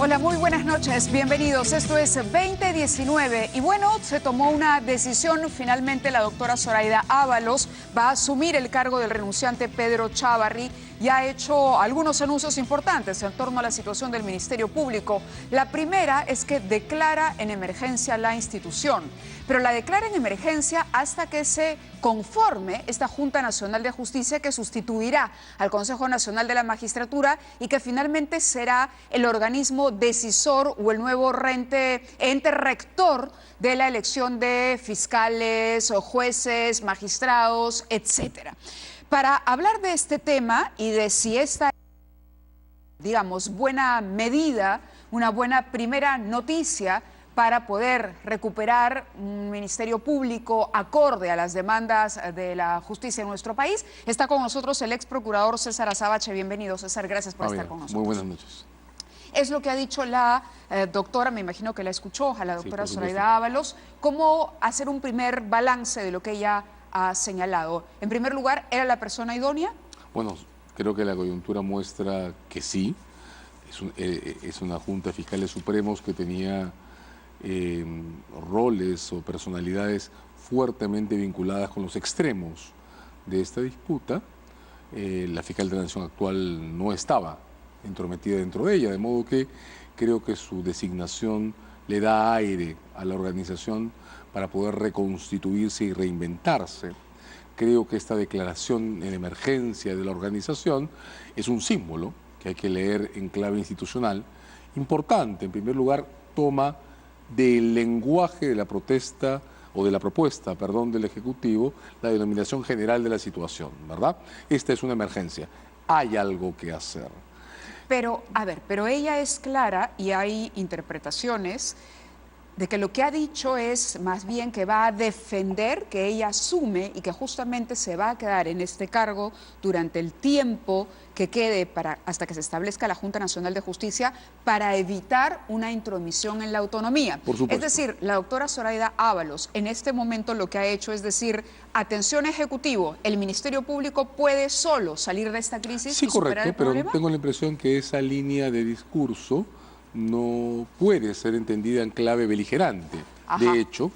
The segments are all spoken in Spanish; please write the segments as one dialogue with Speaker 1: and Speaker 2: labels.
Speaker 1: Hola, muy buenas noches, bienvenidos. Esto es 2019 y bueno, se tomó una decisión. Finalmente la doctora Zoraida Ábalos va a asumir el cargo del renunciante Pedro Chávarri y ha hecho algunos anuncios importantes en torno a la situación del Ministerio Público. La primera es que declara en emergencia la institución, pero la declara en emergencia hasta que se conforme esta Junta Nacional de Justicia que sustituirá al Consejo Nacional de la Magistratura y que finalmente será el organismo decisor o el nuevo ente rector de la elección de fiscales, jueces, magistrados, etcétera. Para hablar de este tema y de si esta, digamos, buena medida, una buena primera noticia para poder recuperar un ministerio público acorde a las demandas de la justicia en nuestro país, está con nosotros el ex procurador César Azabache. Bienvenido, César, gracias por estar con nosotros.
Speaker 2: Muy buenas noches.
Speaker 1: Es lo que ha dicho la doctora, me imagino que la escuchó, a la doctora Zoraida Ábalos, cómo hacer un primer balance de lo que ella ha señalado. En primer lugar, ¿era la persona idónea?
Speaker 2: Bueno, creo que la coyuntura muestra que sí. Es una Junta de Fiscales Supremos que tenía roles o personalidades fuertemente vinculadas con los extremos de esta disputa. La fiscal de la Nación actual no estaba entrometida dentro de ella, de modo que creo que su designación le da aire a la organización para poder reconstituirse y reinventarse. Creo que esta declaración en emergencia de la organización es un símbolo que hay que leer en clave institucional, importante. En primer lugar, toma del lenguaje de la protesta o de la propuesta, perdón, del Ejecutivo, la denominación general de la situación, ¿verdad? Esta es una emergencia. Hay algo que hacer.
Speaker 1: Pero, a ver, pero ella es clara y hay interpretaciones de que lo que ha dicho es más bien que va a defender, que ella asume y que justamente se va a quedar en este cargo durante el tiempo que quede hasta que se establezca la Junta Nacional de Justicia para evitar una intromisión en la autonomía.
Speaker 2: Por supuesto.
Speaker 1: Es decir, la doctora Zoraida Ábalos en este momento lo que ha hecho es decir, atención Ejecutivo, el Ministerio Público puede solo salir de esta crisis
Speaker 2: sí,
Speaker 1: y superar
Speaker 2: correcto,
Speaker 1: el problema.
Speaker 2: Pero tengo la impresión que esa línea de discurso no puede ser entendida en clave beligerante.
Speaker 1: Ajá.
Speaker 2: De hecho,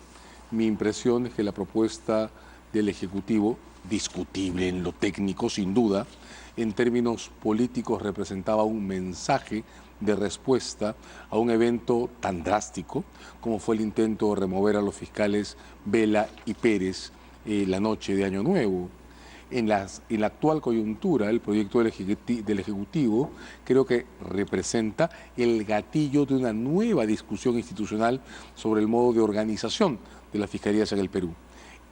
Speaker 2: mi impresión es que la propuesta del Ejecutivo, discutible en lo técnico sin duda, en términos políticos representaba un mensaje de respuesta a un evento tan drástico como fue el intento de remover a los fiscales Vela y Pérez la noche de Año Nuevo. En la actual coyuntura, el proyecto del Ejecutivo creo que representa el gatillo de una nueva discusión institucional sobre el modo de organización de las fiscalías en el Perú.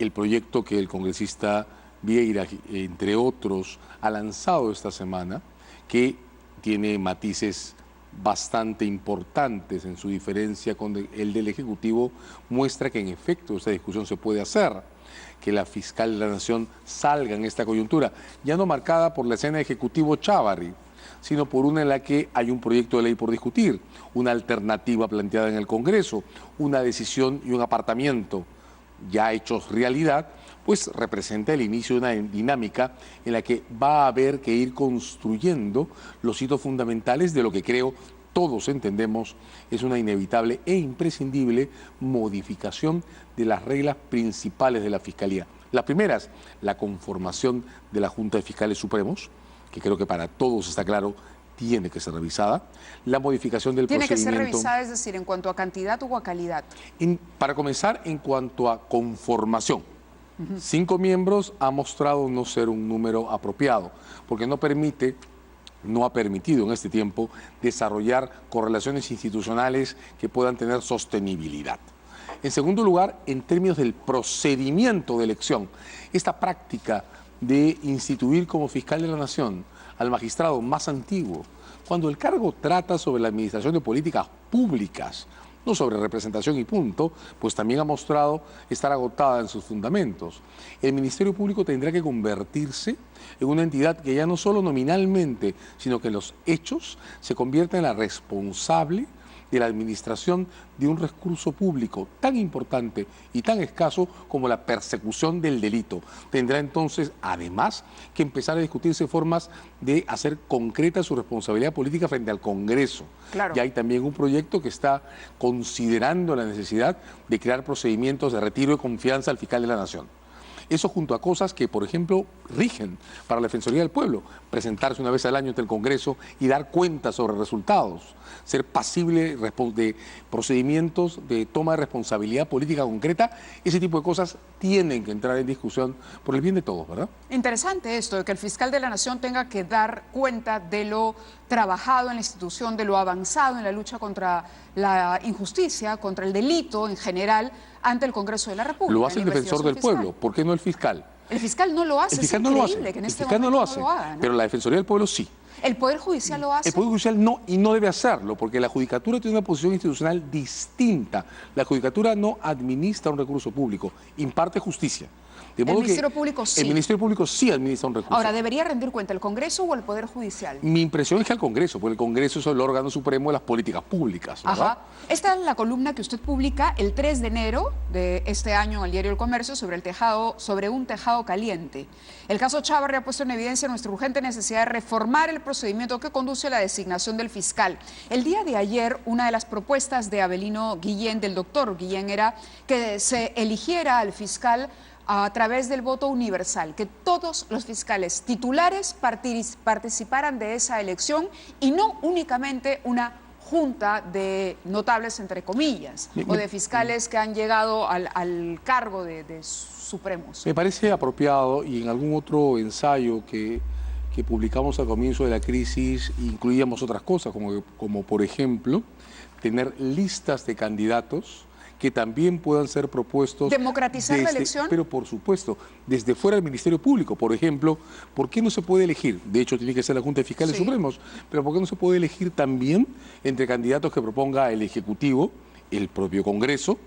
Speaker 2: El proyecto que el congresista Vieira, entre otros, ha lanzado esta semana, que tiene matices bastante importantes en su diferencia con el del Ejecutivo, muestra que en efecto esta discusión se puede hacer, que la fiscal de la Nación salga en esta coyuntura, ya no marcada por la escena Ejecutivo Chávarri, sino por una en la que hay un proyecto de ley por discutir, una alternativa planteada en el Congreso, una decisión y un apartamiento ya hechos realidad, pues representa el inicio de una dinámica en la que va a haber que ir construyendo los hitos fundamentales de lo que creo todos entendemos es una inevitable e imprescindible modificación de las reglas principales de la Fiscalía. Las primeras, la conformación de la Junta de Fiscales Supremos, que creo que para todos está claro, tiene que ser revisada. La modificación del procedimiento...
Speaker 1: ¿Tiene que ser revisada, es decir, en cuanto a cantidad o a calidad?
Speaker 2: Para comenzar, en cuanto a conformación. 5 miembros ha mostrado no ser un número apropiado, porque no ha permitido en este tiempo desarrollar correlaciones institucionales que puedan tener sostenibilidad. En segundo lugar, en términos del procedimiento de elección, esta práctica de instituir como fiscal de la Nación al magistrado más antiguo, cuando el cargo trata sobre la administración de políticas públicas, no sobre representación y punto, pues también ha mostrado estar agotada en sus fundamentos. El Ministerio Público tendrá que convertirse en una entidad que ya no solo nominalmente, sino que en los hechos se convierta en la responsable de la administración de un recurso público tan importante y tan escaso como la persecución del delito. Tendrá entonces, además, que empezar a discutirse formas de hacer concreta su responsabilidad política frente al Congreso.
Speaker 1: Claro.
Speaker 2: Y hay también un proyecto que está considerando la necesidad de crear procedimientos de retiro de confianza al fiscal de la Nación. Eso junto a cosas que, por ejemplo, rigen para la Defensoría del Pueblo, presentarse una vez al año ante el Congreso y dar cuenta sobre resultados, ser pasible de procedimientos de toma de responsabilidad política concreta. Ese tipo de cosas tienen que entrar en discusión por el bien de todos, ¿verdad?
Speaker 1: Interesante esto, de que el fiscal de la Nación tenga que dar cuenta de lo trabajado en la institución, de lo avanzado en la lucha contra la injusticia, contra el delito en general, ante el Congreso de la República.
Speaker 2: Lo hace el defensor del pueblo, ¿por qué no el fiscal?
Speaker 1: El fiscal no lo hace,
Speaker 2: El fiscal
Speaker 1: es
Speaker 2: no lo hace,
Speaker 1: increíble que en
Speaker 2: el
Speaker 1: este
Speaker 2: fiscal no
Speaker 1: momento
Speaker 2: lo hace,
Speaker 1: no lo haga, ¿no?
Speaker 2: pero la Defensoría del Pueblo sí.
Speaker 1: ¿El Poder Judicial lo hace?
Speaker 2: El Poder Judicial no, y no debe hacerlo, porque la Judicatura tiene una posición institucional distinta. La Judicatura no administra un recurso público, imparte justicia. De modo
Speaker 1: el Ministerio Público sí.
Speaker 2: El Ministerio Público sí administra un recurso.
Speaker 1: Ahora, ¿debería rendir cuenta el Congreso o el Poder Judicial?
Speaker 2: Mi impresión es que al Congreso, porque el Congreso es el órgano supremo de las políticas públicas, ¿verdad?
Speaker 1: Ajá. Esta es la columna que usted publica el 3 de enero de este año en el diario El Comercio sobre un tejado caliente. El caso Chávarri ha puesto en evidencia nuestra urgente necesidad de reformar el procedimiento que conduce a la designación del fiscal. El día de ayer, una de las propuestas de Avelino Guillén, del doctor Guillén, era que se eligiera al fiscal a través del voto universal, que todos los fiscales titulares participaran de esa elección y no únicamente una junta de notables, entre comillas, o de fiscales que han llegado al cargo de supremos.
Speaker 2: Me parece apropiado, y en algún otro ensayo que publicamos al comienzo de la crisis incluíamos otras cosas, como por ejemplo tener listas de candidatos que también puedan ser propuestos.
Speaker 1: ¿Democratizar la elección?
Speaker 2: Pero por supuesto, desde fuera del Ministerio Público. Por ejemplo, ¿por qué no se puede elegir? De hecho, tiene que ser la Junta de Fiscales Supremos, pero ¿por qué no se puede elegir también entre candidatos que proponga el Ejecutivo, el propio Congreso,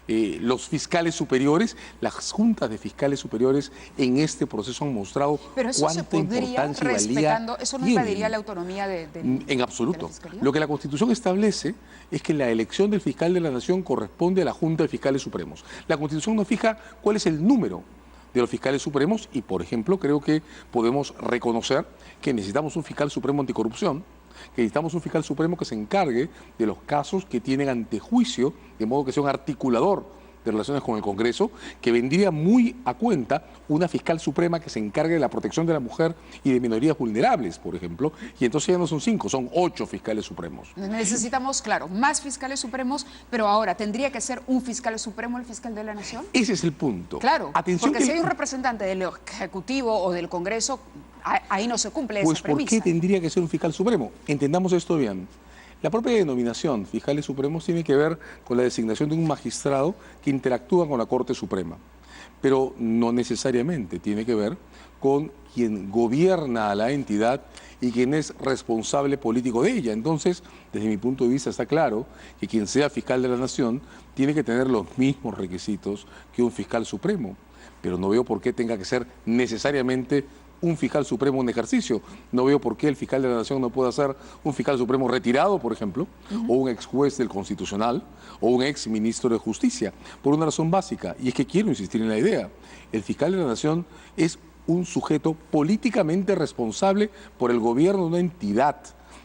Speaker 2: los fiscales superiores? Las juntas de fiscales superiores en este proceso han mostrado cuánta importancia y valía.
Speaker 1: ¿Eso no invadiría la autonomía
Speaker 2: en absoluto.
Speaker 1: de la Fiscalía?
Speaker 2: Lo que la Constitución establece es que la elección del fiscal de la Nación corresponde a la Junta de Fiscales Supremos. La Constitución no fija cuál es el número de los fiscales supremos y, por ejemplo, creo que podemos reconocer que necesitamos un fiscal supremo anticorrupción, que necesitamos un fiscal supremo que se encargue de los casos que tienen antejuicio, de modo que sea un articulador de relaciones con el Congreso, que vendría muy a cuenta una fiscal suprema que se encargue de la protección de la mujer y de minorías vulnerables, por ejemplo, y entonces ya no son 5, son 8 fiscales supremos.
Speaker 1: Necesitamos, claro, más fiscales supremos, pero ahora, ¿tendría que ser un fiscal supremo el fiscal de la Nación?
Speaker 2: Ese es el punto.
Speaker 1: Claro,
Speaker 2: atención,
Speaker 1: porque si hay un representante del Ejecutivo o del Congreso, ahí no se cumple esa premisa.
Speaker 2: Pues, ¿por qué tendría que ser un fiscal supremo? Entendamos esto bien. La propia denominación, fiscales supremos, tiene que ver con la designación de un magistrado que interactúa con la Corte Suprema, pero no necesariamente tiene que ver con quien gobierna a la entidad y quien es responsable político de ella. Entonces, desde mi punto de vista está claro que quien sea fiscal de la Nación tiene que tener los mismos requisitos que un fiscal supremo, pero no veo por qué tenga que ser necesariamente un fiscal supremo en ejercicio. No veo por qué el fiscal de la Nación no pueda ser un fiscal supremo retirado, por ejemplo, o un ex juez del Constitucional, o un ex ministro de Justicia, por una razón básica, y es que quiero insistir en la idea. El fiscal de la Nación es un sujeto políticamente responsable por el gobierno de una entidad.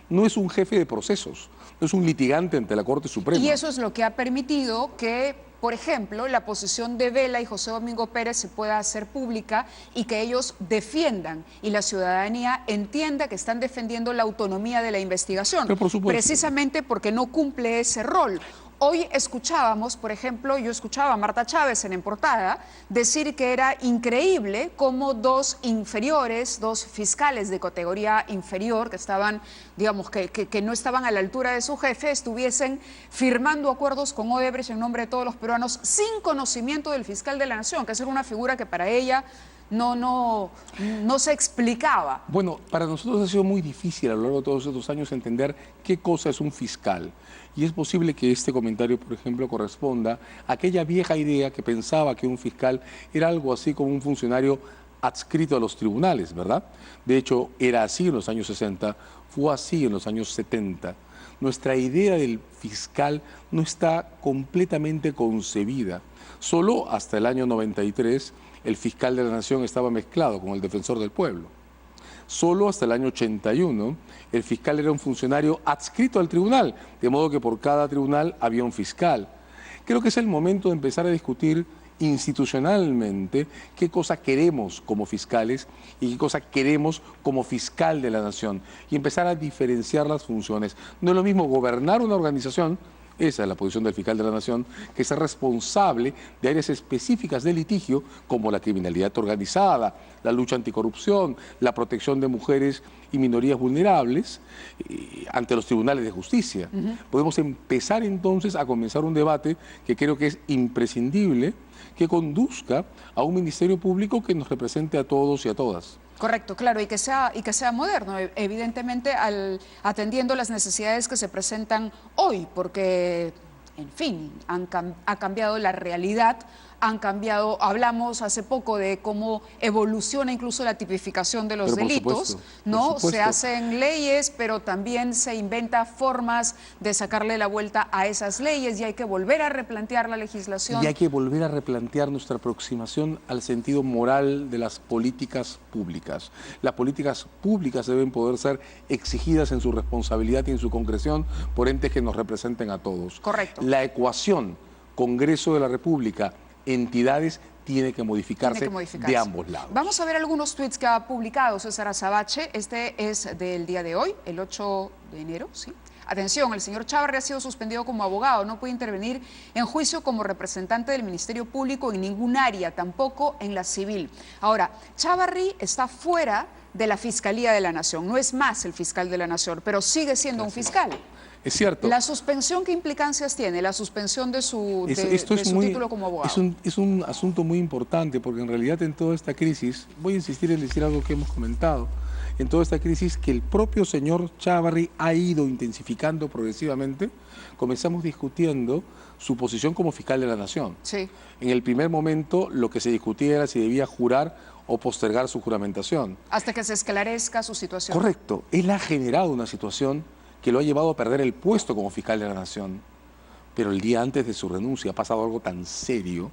Speaker 2: No es un jefe de procesos, no es un litigante ante la Corte Suprema.
Speaker 1: Y eso es lo que ha permitido que, por ejemplo, la posición de Vela y José Domingo Pérez se pueda hacer pública y que ellos defiendan y la ciudadanía entienda que están defendiendo la autonomía de la investigación.
Speaker 2: Pero por supuesto.
Speaker 1: Precisamente porque no cumple ese rol. Hoy escuchábamos, por ejemplo, yo escuchaba a Marta Chávez en Portada decir que era increíble cómo dos fiscales de categoría inferior, que estaban, digamos, que no estaban a la altura de su jefe, estuviesen firmando acuerdos con Odebrecht en nombre de todos los peruanos sin conocimiento del fiscal de la Nación, que es una figura que para ella no se explicaba.
Speaker 2: Bueno, para nosotros ha sido muy difícil a lo largo de todos estos años entender qué cosa es un fiscal. Y es posible que este comentario, por ejemplo, corresponda a aquella vieja idea que pensaba que un fiscal era algo así como un funcionario adscrito a los tribunales, ¿verdad? De hecho, era así en los años 60, fue así en los años 70. Nuestra idea del fiscal no está completamente concebida. Solo hasta el año 93 el fiscal de la Nación estaba mezclado con el defensor del pueblo. Solo hasta el año 81 el fiscal era un funcionario adscrito al tribunal, de modo que por cada tribunal había un fiscal. Creo que es el momento de empezar a discutir institucionalmente qué cosa queremos como fiscales y qué cosa queremos como fiscal de la nación y empezar a diferenciar las funciones. No es lo mismo gobernar una organización, esa es la posición del fiscal de la nación, que ser responsable de áreas específicas de litigio como la criminalidad organizada, la lucha anticorrupción, la protección de mujeres y minorías vulnerables ante los tribunales de justicia. Podemos empezar entonces a comenzar un debate que creo que es imprescindible, que conduzca a un ministerio público que nos represente a todos y a todas.
Speaker 1: Correcto, claro, y que sea moderno, evidentemente atendiendo las necesidades que se presentan hoy, porque, en fin, ha cambiado la realidad, hablamos hace poco de cómo evoluciona incluso la tipificación de los delitos, ¿no? Se hacen leyes, pero también se inventa formas de sacarle la vuelta a esas leyes y hay que volver a replantear la legislación.
Speaker 2: Y hay que volver a replantear nuestra aproximación al sentido moral de las políticas públicas. Las políticas públicas deben poder ser exigidas en su responsabilidad y en su concreción por entes que nos representen a todos.
Speaker 1: Correcto.
Speaker 2: La ecuación Congreso de la República, entidades, tiene que modificarse de ambos lados.
Speaker 1: Vamos a ver algunos tweets que ha publicado César Azabache. Este es del día de hoy, el 8 de enero, ¿sí? Atención, el señor Chávarri ha sido suspendido como abogado, no puede intervenir en juicio como representante del Ministerio Público en ningún área, tampoco en la civil. Ahora, Chávarri está fuera de la Fiscalía de la Nación, no es más el fiscal de la Nación, pero sigue siendo un fiscal.
Speaker 2: Es cierto.
Speaker 1: ¿La suspensión qué implicancias tiene? La suspensión de su título como abogado.
Speaker 2: Es un asunto muy importante porque en realidad en toda esta crisis, voy a insistir en decir algo que hemos comentado, en toda esta crisis que el propio señor Chávarri ha ido intensificando progresivamente, comenzamos discutiendo su posición como fiscal de la Nación.
Speaker 1: Sí.
Speaker 2: En el primer momento lo que se discutía era si debía jurar o postergar su juramentación.
Speaker 1: Hasta que se esclarezca su situación.
Speaker 2: Correcto. Él ha generado una situación que lo ha llevado a perder el puesto como fiscal de la Nación. Pero el día antes de su renuncia ha pasado algo tan serio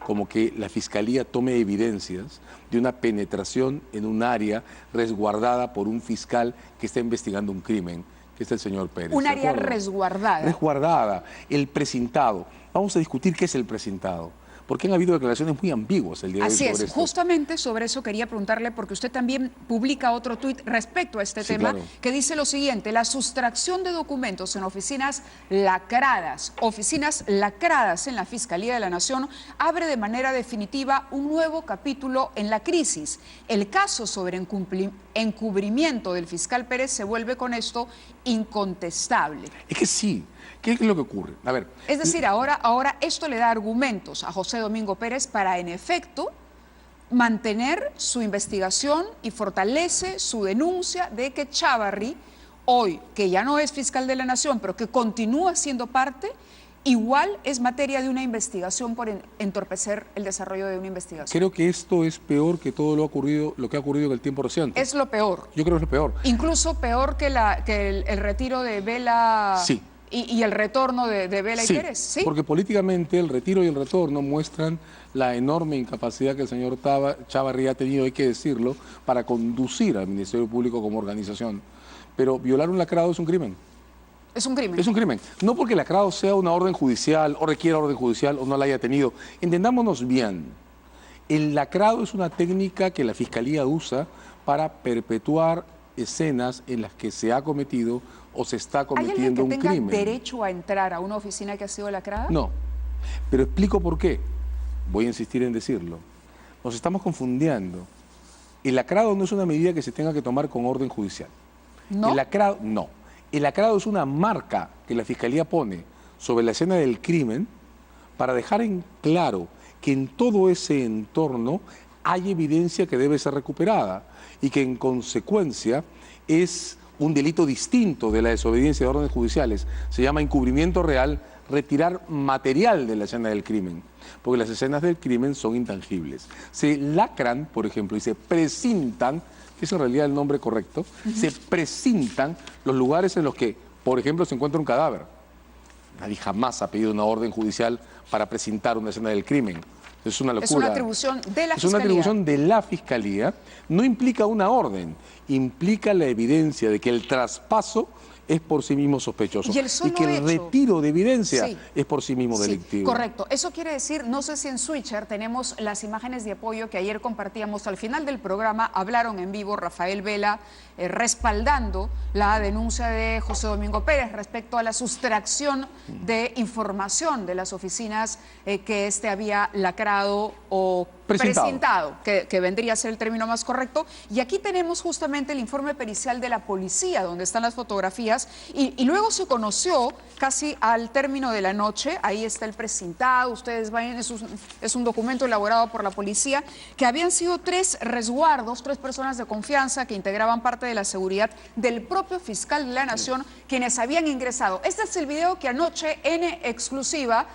Speaker 2: como que la Fiscalía tome evidencias de una penetración en un área resguardada por un fiscal que está investigando un crimen, que es el señor Pérez.
Speaker 1: Un área resguardada.
Speaker 2: Resguardada, el precintado. Vamos a discutir qué es el precintado, porque han habido declaraciones muy ambiguas el día de hoy sobre esto. Así es,
Speaker 1: justamente sobre eso quería preguntarle, porque usted también publica otro tuit respecto a este tema, claro, que dice lo siguiente: la sustracción de documentos en oficinas lacradas en la Fiscalía de la Nación abre de manera definitiva un nuevo capítulo en la crisis. El caso sobre encubrimiento del fiscal Pérez se vuelve con esto incontestable.
Speaker 2: Es que sí. ¿Qué es lo que ocurre? A ver,
Speaker 1: es decir, ahora esto le da argumentos a José Domingo Pérez para, en efecto, mantener su investigación y fortalece su denuncia de que Chávarri, hoy, que ya no es fiscal de la Nación, pero que continúa siendo parte, igual es materia de una investigación por entorpecer el desarrollo de una investigación.
Speaker 2: Creo que esto es peor que todo lo que ha ocurrido en el tiempo reciente.
Speaker 1: Es lo peor.
Speaker 2: Yo creo que es lo peor.
Speaker 1: Incluso peor que el retiro de Vela.
Speaker 2: Sí.
Speaker 1: Y el retorno de Vela y Pérez, ¿sí?
Speaker 2: Porque políticamente el retiro y el retorno muestran la enorme incapacidad que el señor Chávarri ha tenido, hay que decirlo, para conducir al Ministerio Público como organización. Pero violar un lacrado es un crimen.
Speaker 1: Es un crimen.
Speaker 2: Es un crimen. No porque el lacrado sea una orden judicial o requiera orden judicial o no la haya tenido. Entendámonos bien. El lacrado es una técnica que la Fiscalía usa para perpetuar escenas en las que se ha cometido o se está cometiendo un crimen.
Speaker 1: ¿Hay alguien que tenga derecho a entrar a una oficina que ha sido lacrada?
Speaker 2: No, pero explico por qué. Voy a insistir en decirlo. Nos estamos confundiendo. El lacrado no es una medida que se tenga que tomar con orden judicial.
Speaker 1: ¿No?
Speaker 2: El lacrado, no. El lacrado es una marca que la Fiscalía pone sobre la escena del crimen para dejar en claro que en todo ese entorno hay evidencia que debe ser recuperada y que en consecuencia es un delito distinto de la desobediencia de órdenes judiciales. Se llama encubrimiento real, retirar material de la escena del crimen, porque las escenas del crimen son intangibles. Se lacran, por ejemplo, y se precintan, que es en realidad el nombre correcto, se precintan los lugares en los que Por ejemplo, se encuentra un cadáver. Nadie jamás ha pedido una orden judicial para presentar una escena del crimen. Es una locura.
Speaker 1: Es una atribución de la Fiscalía.
Speaker 2: Es una atribución de la Fiscalía. No implica una orden, implica la evidencia de que el traspaso es por sí mismo sospechoso y que el retiro de evidencia es por sí mismo delictivo.
Speaker 1: Correcto. Eso quiere decir, no sé si en Switcher tenemos las imágenes de apoyo que ayer compartíamos. Al final del programa hablaron en vivo Rafael Vela respaldando la denuncia de José Domingo Pérez respecto a la sustracción de información de las oficinas que éste había lacrado o presentado, que vendría a ser el término más correcto. Y aquí tenemos justamente el informe pericial de la policía, donde están las fotografías, y luego se conoció casi al término de la noche, ahí está el precintado, ustedes ven, es un documento elaborado por la policía, que habían sido 3 resguardos, 3 personas de confianza que integraban parte de la seguridad del propio fiscal de la Nación, quienes habían ingresado. Este es el video que anoche en exclusiva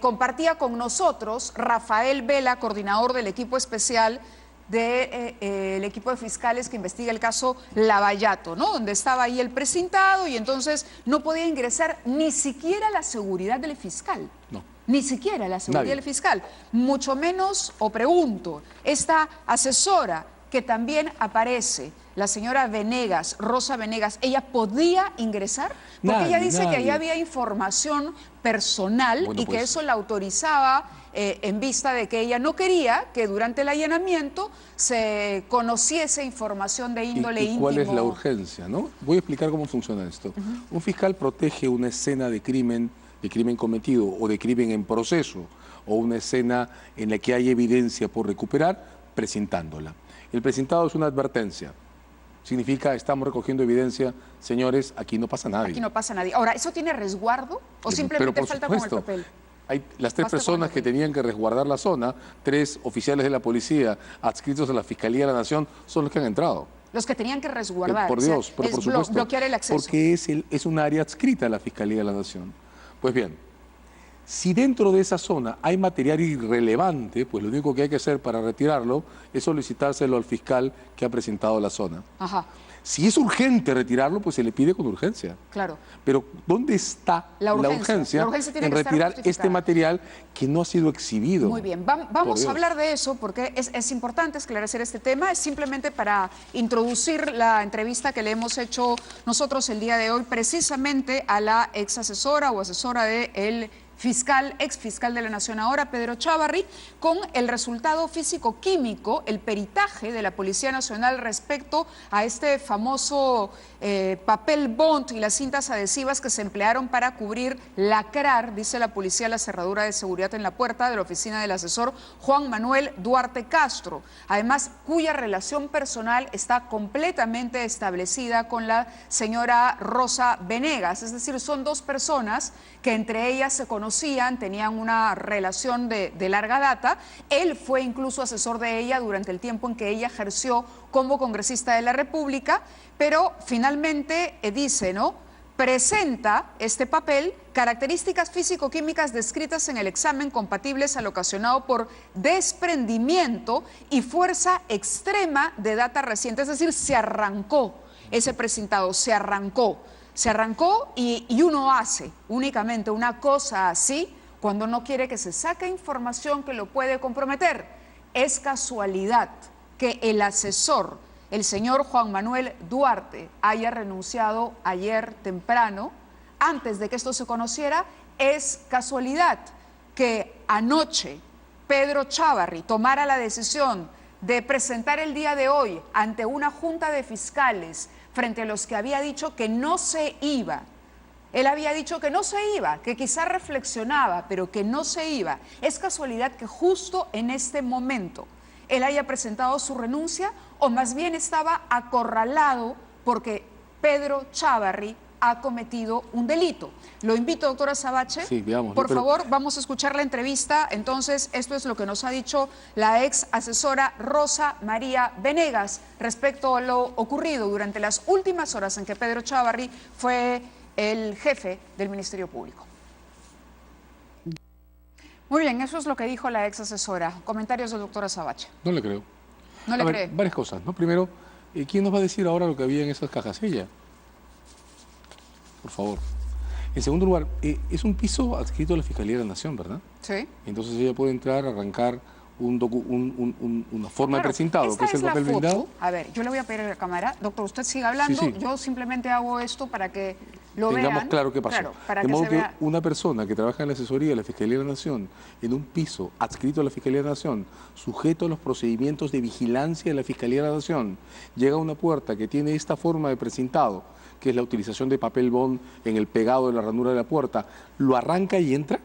Speaker 1: compartía con nosotros Rafael Vela, coordinador del equipo especial del equipo de fiscales que investiga el caso Lavallato, ¿no? Donde estaba ahí el precintado y entonces no podía ingresar ni siquiera la seguridad del fiscal.
Speaker 2: No.
Speaker 1: Ni siquiera la seguridad del fiscal. Mucho menos, o pregunto, esta asesora que también aparece, la señora Venegas, Rosa Venegas, ¿ella podía ingresar? Porque ella dice que ahí había información personal y que eso la autorizaba en vista de que ella no quería que durante el allanamiento se conociese información de índole íntimo.
Speaker 2: ¿Cuál es la urgencia, no? Voy a explicar cómo funciona esto. Un fiscal protege una escena de crimen cometido o de crimen en proceso o una escena en la que hay evidencia por recuperar, presentándola. El presentado es una advertencia. Significa, estamos recogiendo evidencia, señores, aquí no pasa nadie.
Speaker 1: Aquí no pasa nadie. Ahora, ¿eso tiene resguardo o simplemente falta con el papel?
Speaker 2: Hay las 3 personas que tenían que resguardar la zona, 3 oficiales de la policía adscritos a la Fiscalía de la Nación, son los que han entrado.
Speaker 1: Los que tenían que resguardar.
Speaker 2: Por Dios, pero por supuesto.
Speaker 1: Bloquear el acceso.
Speaker 2: Porque es un área adscrita a la Fiscalía de la Nación. Pues bien, si dentro de esa zona hay material irrelevante, pues lo único que hay que hacer para retirarlo es solicitárselo al fiscal que ha presentado la zona.
Speaker 1: Ajá.
Speaker 2: Si es urgente retirarlo, pues se le pide con urgencia.
Speaker 1: Claro.
Speaker 2: Pero ¿dónde está la urgencia en retirar este material que no ha sido exhibido?
Speaker 1: Muy bien, vamos a hablar de eso porque es importante esclarecer este tema. Es simplemente para introducir la entrevista que le hemos hecho nosotros el día de hoy precisamente a la ex asesora o asesora del fiscal, ex fiscal de la Nación ahora, Pedro Chávarri, con el resultado físico-químico, el peritaje de la Policía Nacional respecto a este famoso papel bond y las cintas adhesivas que se emplearon para cubrir, lacrar, dice la policía, la cerradura de seguridad en la puerta de la oficina del asesor Juan Manuel Duarte Castro, además cuya relación personal está completamente establecida con la señora Rosa Venegas, es decir, son 2 personas que entre ellas se conocían, tenían una relación de larga data. Él fue incluso asesor de ella durante el tiempo en que ella ejerció como congresista de la República, pero finalmente dice, ¿no?, presenta este papel características físico-químicas descritas en el examen compatibles al ocasionado por desprendimiento y fuerza extrema de data reciente, es decir, se arrancó ese presentado, se arrancó y uno hace únicamente una cosa así cuando no quiere que se saque información que lo puede comprometer. Es casualidad que el asesor, el señor Juan Manuel Duarte, haya renunciado ayer temprano, antes de que esto se conociera. Es casualidad que anoche Pedro Chávarri tomara la decisión de presentar el día de hoy ante una junta de fiscales frente a los que había dicho que no se iba. Él había dicho que no se iba, que quizá reflexionaba, pero que no se iba. Es casualidad que justo en este momento él haya presentado su renuncia, o más bien estaba acorralado porque Pedro Chávarri ha cometido un delito. Lo invito, doctora Sabache.
Speaker 2: Sí, veamos.
Speaker 1: Por favor, vamos a escuchar la entrevista. Entonces, esto es lo que nos ha dicho la ex asesora Rosa María Venegas respecto a lo ocurrido durante las últimas horas en que Pedro Chávarri fue el jefe del Ministerio Público. Muy bien, eso es lo que dijo la ex asesora. Comentarios del doctora Sabache.
Speaker 2: No le creo.
Speaker 1: ¿No le cree?
Speaker 2: Varias cosas, ¿no? Primero, ¿quién nos va a decir ahora lo que había en esas cajas? Ella. por favor. En segundo lugar, es un piso adscrito a la Fiscalía de la Nación, ¿verdad?
Speaker 1: Sí.
Speaker 2: Entonces ella puede entrar, arrancar una forma de precintado, que es el papel
Speaker 1: foto.
Speaker 2: blindado.
Speaker 1: A ver, yo le voy a pedir a la cámara. Doctor, usted sigue hablando.
Speaker 2: Sí.
Speaker 1: Yo simplemente hago esto para que lo
Speaker 2: Tengamos
Speaker 1: vean.
Speaker 2: claro qué pasó.
Speaker 1: Claro, para
Speaker 2: de
Speaker 1: que
Speaker 2: modo
Speaker 1: se
Speaker 2: que
Speaker 1: vea.
Speaker 2: una persona que trabaja en la asesoría de la Fiscalía de la Nación, en un piso adscrito a la Fiscalía de la Nación, sujeto a los procedimientos de vigilancia de la Fiscalía de la Nación, llega a una puerta que tiene esta forma de precintado, que es la utilización de papel bond en el pegado de la ranura de la puerta, lo arranca y entra.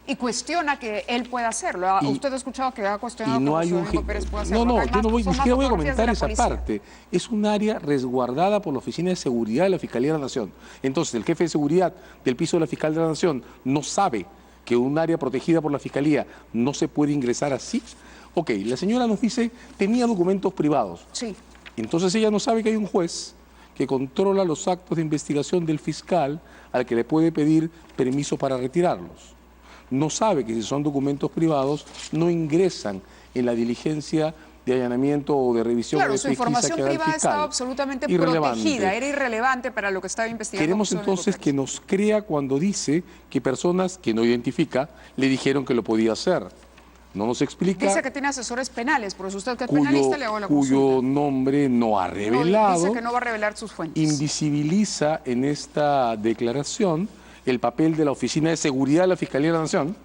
Speaker 1: Y cuestiona que él pueda hacerlo. Usted ha escuchado que ha cuestionado
Speaker 2: y no
Speaker 1: que
Speaker 2: hay un
Speaker 1: Domingo Pérez pueda hacerlo.
Speaker 2: No,
Speaker 1: Acá
Speaker 2: yo no voy, ni
Speaker 1: son más
Speaker 2: siquiera voy a
Speaker 1: fotografías de
Speaker 2: comentar
Speaker 1: la
Speaker 2: esa
Speaker 1: policía.
Speaker 2: parte. Es un área resguardada por la Oficina de Seguridad de la Fiscalía de la Nación. Entonces, el jefe de seguridad del piso de la Fiscalía de la Nación no sabe que un área protegida por la Fiscalía no se puede ingresar así. Ok, la señora nos dice, tenía documentos privados.
Speaker 1: Sí.
Speaker 2: Entonces ella no sabe que hay un juez que controla los actos de investigación del fiscal al que le puede pedir permiso para retirarlos. No sabe que si son documentos privados no ingresan en la diligencia de allanamiento o de revisión
Speaker 1: Claro,
Speaker 2: o de
Speaker 1: su
Speaker 2: pesquisa
Speaker 1: información
Speaker 2: que haga el
Speaker 1: privada
Speaker 2: fiscal.
Speaker 1: estaba absolutamente
Speaker 2: Irrelevante.
Speaker 1: protegida, era irrelevante para lo que estaba investigando.
Speaker 2: Queremos
Speaker 1: José Domingo
Speaker 2: entonces
Speaker 1: Pérez.
Speaker 2: que nos crea cuando dice que personas que no identifica le dijeron que lo podía hacer. No nos explica
Speaker 1: Dice que tiene asesores penales, por eso usted que es penalista le hago la
Speaker 2: cuyo
Speaker 1: consulta.
Speaker 2: nombre no ha
Speaker 1: No,
Speaker 2: revelado.
Speaker 1: dice que no va a revelar sus fuentes.
Speaker 2: Invisibiliza en esta declaración el papel de la Oficina de Seguridad de la Fiscalía de la Nación,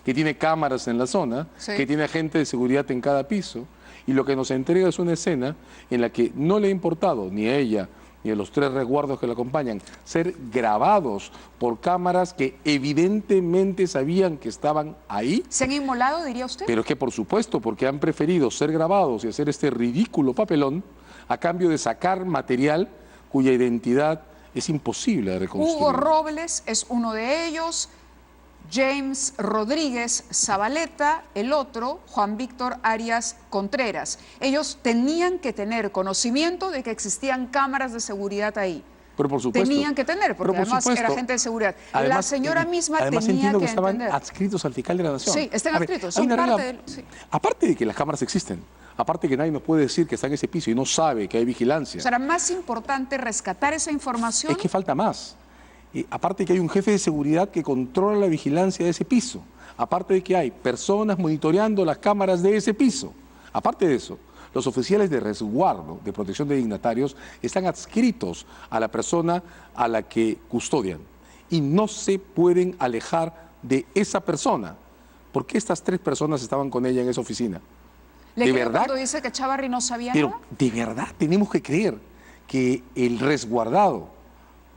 Speaker 2: que tiene cámaras en la zona,
Speaker 1: Sí.
Speaker 2: que tiene agentes de seguridad en cada piso, y lo que nos entrega es una escena en la que no le ha importado ni a ella ni a los 3 resguardos que la acompañan ser grabados por cámaras que evidentemente sabían que estaban ahí.
Speaker 1: ¿Se han inmolado, diría usted?
Speaker 2: Pero es que por supuesto, porque han preferido ser grabados y hacer este ridículo papelón a cambio de sacar material cuya identidad es imposible de reconstruir.
Speaker 1: Hugo Robles es uno de ellos, James Rodríguez Zabaleta, el otro, Juan Víctor Arias Contreras. Ellos tenían que tener conocimiento de que existían cámaras de seguridad ahí.
Speaker 2: Pero por supuesto.
Speaker 1: Tenían que tener, porque
Speaker 2: Pero por
Speaker 1: además
Speaker 2: supuesto.
Speaker 1: era agente de seguridad.
Speaker 2: Además,
Speaker 1: la señora misma
Speaker 2: además
Speaker 1: tenía
Speaker 2: entiendo que
Speaker 1: entender.
Speaker 2: estaban adscritos al fiscal de la Nación.
Speaker 1: Sí, están
Speaker 2: A ver,
Speaker 1: adscritos,
Speaker 2: hay
Speaker 1: son
Speaker 2: una
Speaker 1: parte
Speaker 2: regla-
Speaker 1: del... sí.
Speaker 2: Aparte de que las cámaras existen, aparte que nadie nos puede decir que está en ese piso y no sabe que hay vigilancia.
Speaker 1: O sea, era más importante rescatar esa información.
Speaker 2: Es que falta más. Aparte que hay un jefe de seguridad que controla la vigilancia de ese piso. Aparte de que hay personas monitoreando las cámaras de ese piso. Aparte de eso, los oficiales de resguardo, de protección de dignatarios, están adscritos a la persona a la que custodian y no se pueden alejar de esa persona. ¿Por qué estas 3 personas estaban con ella en esa oficina?
Speaker 1: ¿Le
Speaker 2: ¿De
Speaker 1: creo
Speaker 2: verdad?
Speaker 1: cuando dice que Chávarri no sabía
Speaker 2: Pero
Speaker 1: nada?
Speaker 2: de verdad tenemos que creer que el resguardado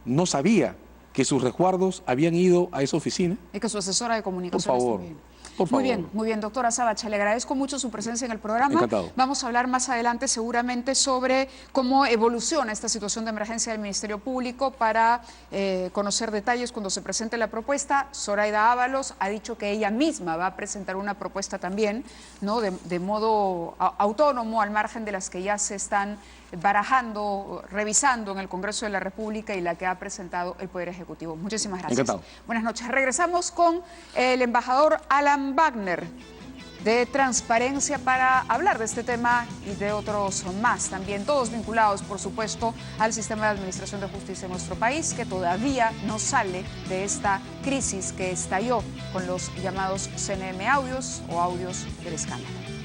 Speaker 2: no sabía que sus resguardos habían ido a esa oficina.
Speaker 1: Y que su asesora de comunicaciones
Speaker 2: Por favor,
Speaker 1: también.
Speaker 2: por favor.
Speaker 1: Muy bien, doctora Sabache, le agradezco mucho su presencia en el programa.
Speaker 2: Encantado.
Speaker 1: Vamos a hablar más adelante seguramente sobre cómo evoluciona esta situación de emergencia del Ministerio Público para conocer detalles cuando se presente la propuesta. Zoraida Ábalos ha dicho que ella misma va a presentar una propuesta también, ¿no? de modo autónomo, al margen de las que ya se están barajando, revisando en el Congreso de la República y la que ha presentado el Poder Ejecutivo. Muchísimas gracias.
Speaker 2: Encantado.
Speaker 1: Buenas noches. Regresamos con el embajador Alan Wagner de Transparencia para hablar de este tema y de otros más también, todos vinculados, por supuesto, al sistema de administración de justicia en nuestro país, que todavía no sale de esta crisis que estalló con los llamados CNM audios o audios del escándalo.